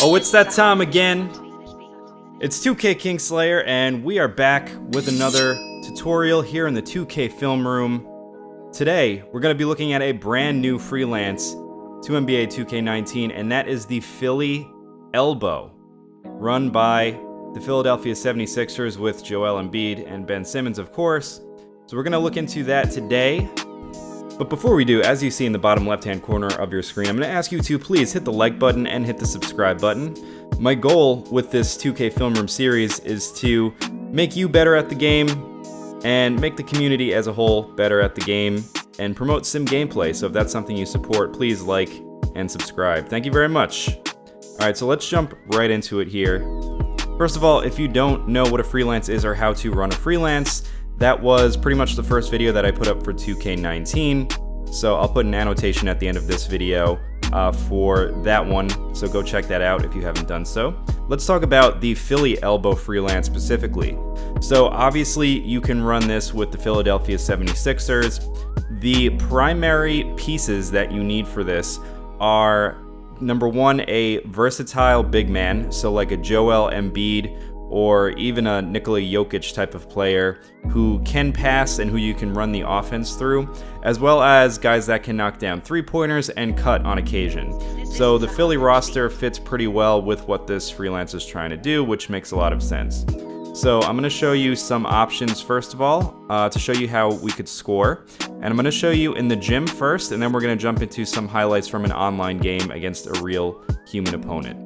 Oh, it's that time again. It's 2K Kingslayer, and we are back with another tutorial here in the 2K film room. Today, we're going to be looking at a brand new freelance to NBA 2K19, and that is the Philly Elbow, run by the Philadelphia 76ers with Joel Embiid and Ben Simmons, of course. So we're going to look into that today. But before we do, as you see in the bottom left-hand corner of your screen, I'm going to ask you to please hit the like button and hit the subscribe button. My goal with this 2K Film Room series is to make you better at the game and make the community as a whole better at the game and promote sim gameplay. So if that's something you support, please like and subscribe. Thank you very much. Alright, so let's jump right into it here. First of all, if you don't know what a freelance is or how to run a freelance, that was pretty much the first video that I put up for 2K19, so I'll put an annotation at the end of this video for that one, so go check that out if you haven't done so. Let's talk about the Philly Elbow freelance specifically. So obviously you can run this with the Philadelphia 76ers. The primary pieces that you need for this are, number one, a versatile big man, so like a Joel Embiid or even a Nikola Jokic type of player who can pass and who you can run the offense through, as well as guys that can knock down three-pointers and cut on occasion. So the Philly roster fits pretty well with what this freelance is trying to do, which makes a lot of sense. So I'm going to show you some options first of all, to show you how we could score. And I'm going to show you in the gym first, and then we're going to jump into some highlights from an online game against a real human opponent.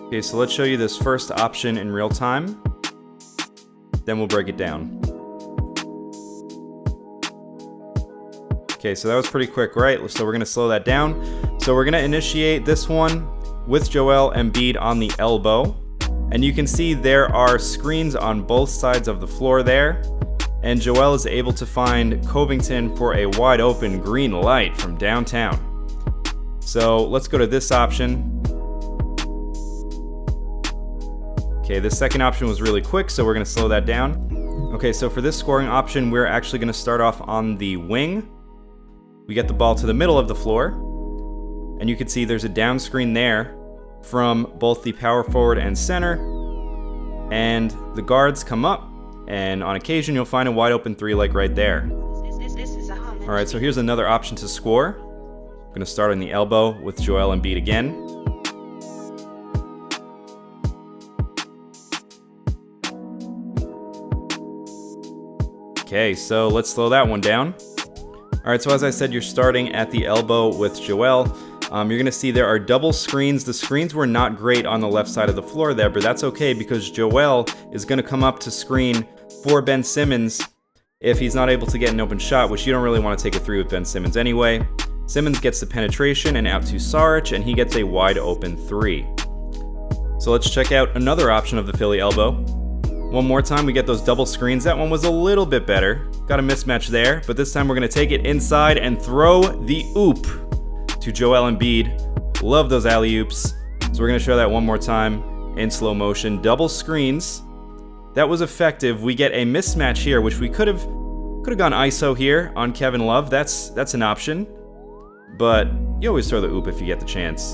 Okay, so let's show you this first option in real time, then we'll break it down. Okay, so that was pretty quick, right? So we're gonna slow that down. So we're gonna initiate this one with Joel Embiid on the elbow, and you can see there are screens on both sides of the floor there, and Joel is able to find Covington for a wide open green light from downtown. So let's go to this option. Okay, this second option was really quick, so we're going to slow that down. Okay, so for this scoring option, we're actually going to start off on the wing. We get the ball to the middle of the floor, and you can see there's a down screen there from both the power forward and center, and the guards come up, and on occasion you'll find a wide open three like right there. Alright, so here's another option to score. I'm going to start on the elbow with Joel Embiid again. Okay, so let's slow that one down. Alright, so as I said, you're starting at the elbow with Joel. You're going to see there are double screens. The screens were not great on the left side of the floor there, but that's okay because Joel is going to come up to screen for Ben Simmons if he's not able to get an open shot, which you don't really want to take a three with Ben Simmons anyway. Simmons gets the penetration and out to Saric, and he gets a wide open three. So let's check out another option of the Philly Elbow. One more time, we get those double screens. That one was a little bit better. Got a mismatch there, but this time we're going to take it inside and throw the oop to Joel Embiid. Love those alley-oops. So we're going to show that one more time in slow motion. Double screens. That was effective. We get a mismatch here, which we could have gone ISO here on Kevin Love. That's an option, but you always throw the oop if you get the chance.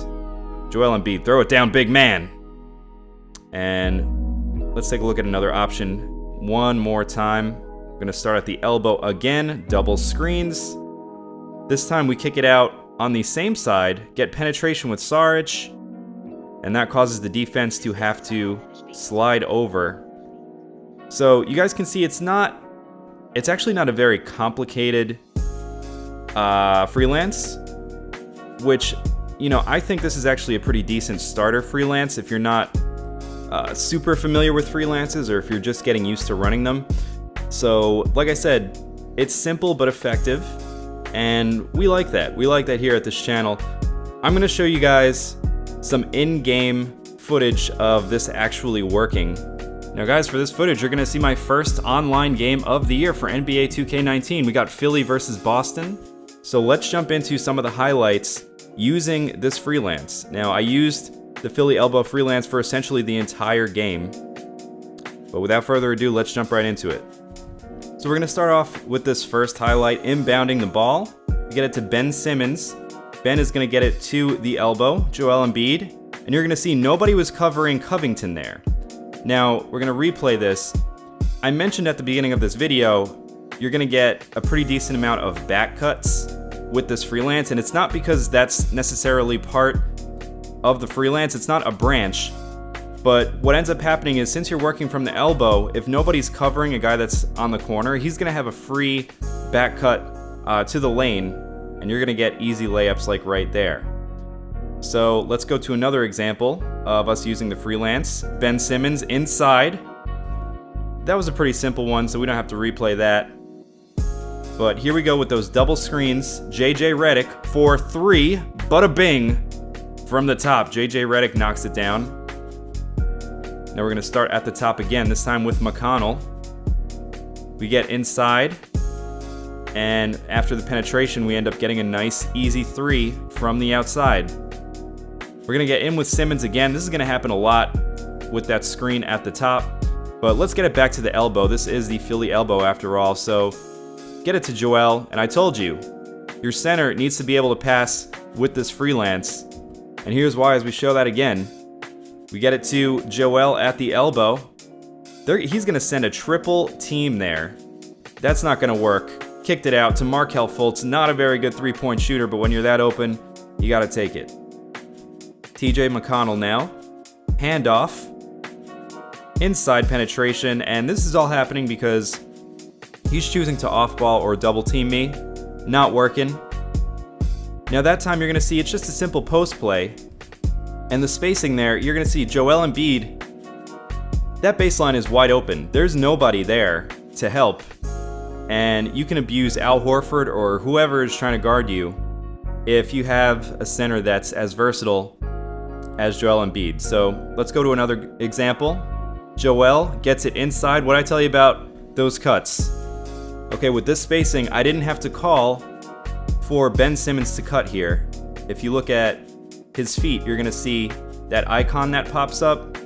Joel Embiid, throw it down, big man. And let's take a look at another option one more time. We're going to start at the elbow again, double screens. This time we kick it out on the same side, get penetration with Saric, and that causes the defense to have to slide over. So you guys can see it's actually not a very complicated freelance, which, you know, I think this is actually a pretty decent starter freelance if you're not super familiar with freelances or if you're just getting used to running them. So like I said, it's simple but effective, and we like that. We like that here at this channel. I'm going to show you guys some in-game footage of this actually working. Now guys, for this footage you're going to see my first online game of the year for NBA 2K19. We got Philly versus Boston. So let's jump into some of the highlights using this freelance. Now I used the Philly Elbow freelance for essentially the entire game. But without further ado, let's jump right into it. So we're going to start off with this first highlight, inbounding the ball. We get it to Ben Simmons. Ben is going to get it to the elbow. Joel Embiid and you're going to see nobody was covering Covington there. Now, we're going to replay this. I mentioned at the beginning of this video, you're going to get a pretty decent amount of back cuts with this Freelance, and it's not because that's necessarily part of the Freelance, it's not a branch, but what ends up happening is since you're working from the elbow, if nobody's covering a guy that's on the corner, he's going to have a free back cut to the lane, and you're going to get easy layups like right there. So let's go to another example of us using the Freelance. Ben Simmons inside. That was a pretty simple one, so we don't have to replay that. But here we go with those double screens. JJ Reddick for 3, bada bing, from the top. JJ Reddick knocks it down. Now we're going to start at the top again, this time with McConnell. We get inside, and after the penetration, we end up getting a nice, easy 3 from the outside. We're going to get in with Simmons again. This is going to happen a lot with that screen at the top, but let's get it back to the elbow. This is the Philly elbow after all, so get it to Joel, and I told you, your center needs to be able to pass with this Freelance, and here's why as we show that again. We get it to Joel at the elbow. He's going to send a triple team there. That's not going to work. Kicked it out to Markelle Fultz. Not a very good three-point shooter, but when you're that open, you got to take it. TJ McConnell now. Handoff. Inside penetration, and this is all happening because he's choosing to off-ball or double-team me. Not working. Now that time you're going to see it's just a simple post play. And the spacing there, you're going to see Joel Embiid. That baseline is wide open. There's nobody there to help. And you can abuse Al Horford or whoever is trying to guard you if you have a center that's as versatile as Joel Embiid. So let's go to another example. Joel gets it inside. What did I tell you about those cuts? Okay, with this spacing, I didn't have to call for Ben Simmons to cut here. If you look at his feet, you're going to see that icon that pops up.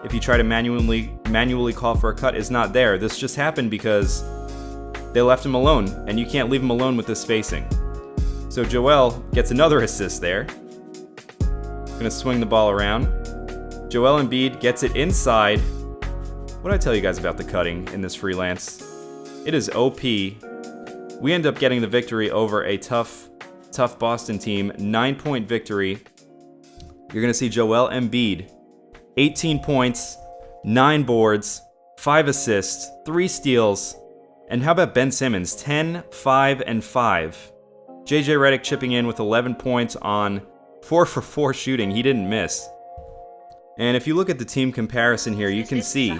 If you try to manually call for a cut, is not there. This just happened because they left him alone, and you can't leave him alone with this spacing. So Joel gets another assist there. Going to swing the ball around. Joel Embiid gets it inside. What did I tell you guys about the cutting in this Freelance? It is OP. We end up getting the victory over a tough Boston team. 9-point victory. You're going to see Joel Embiid, 18 points, 9 boards, 5 assists, 3 steals, and how about Ben Simmons, 10, 5, and 5. JJ Reddick chipping in with 11 points on 4 for 4 shooting. He didn't miss. And if you look at the team comparison here, you can see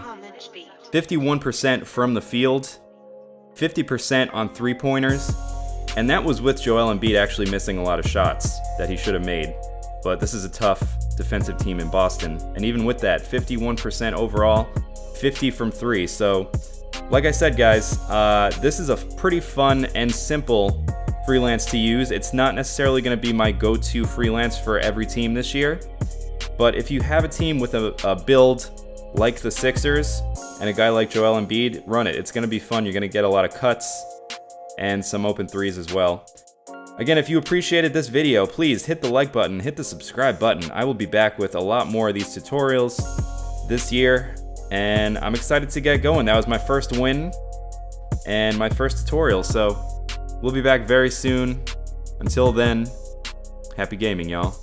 51% from the field, 50% on three-pointers, and that was with Joel Embiid actually missing a lot of shots that he should have made. But this is a tough defensive team in Boston. And even with that, 51% overall, 50 from 3. So, like I said, guys, this is a pretty fun and simple Freelance to use. It's not necessarily going to be my go-to Freelance for every team this year. But if you have a team with a build like the Sixers and a guy like Joel Embiid, run it. It's going to be fun. You're going to get a lot of cuts and some open threes as well. Again, if you appreciated this video, please hit the like button, hit the subscribe button. I will be back with a lot more of these tutorials this year, and I'm excited to get going. That was my first win and my first tutorial, so we'll be back very soon. Until then, happy gaming, y'all.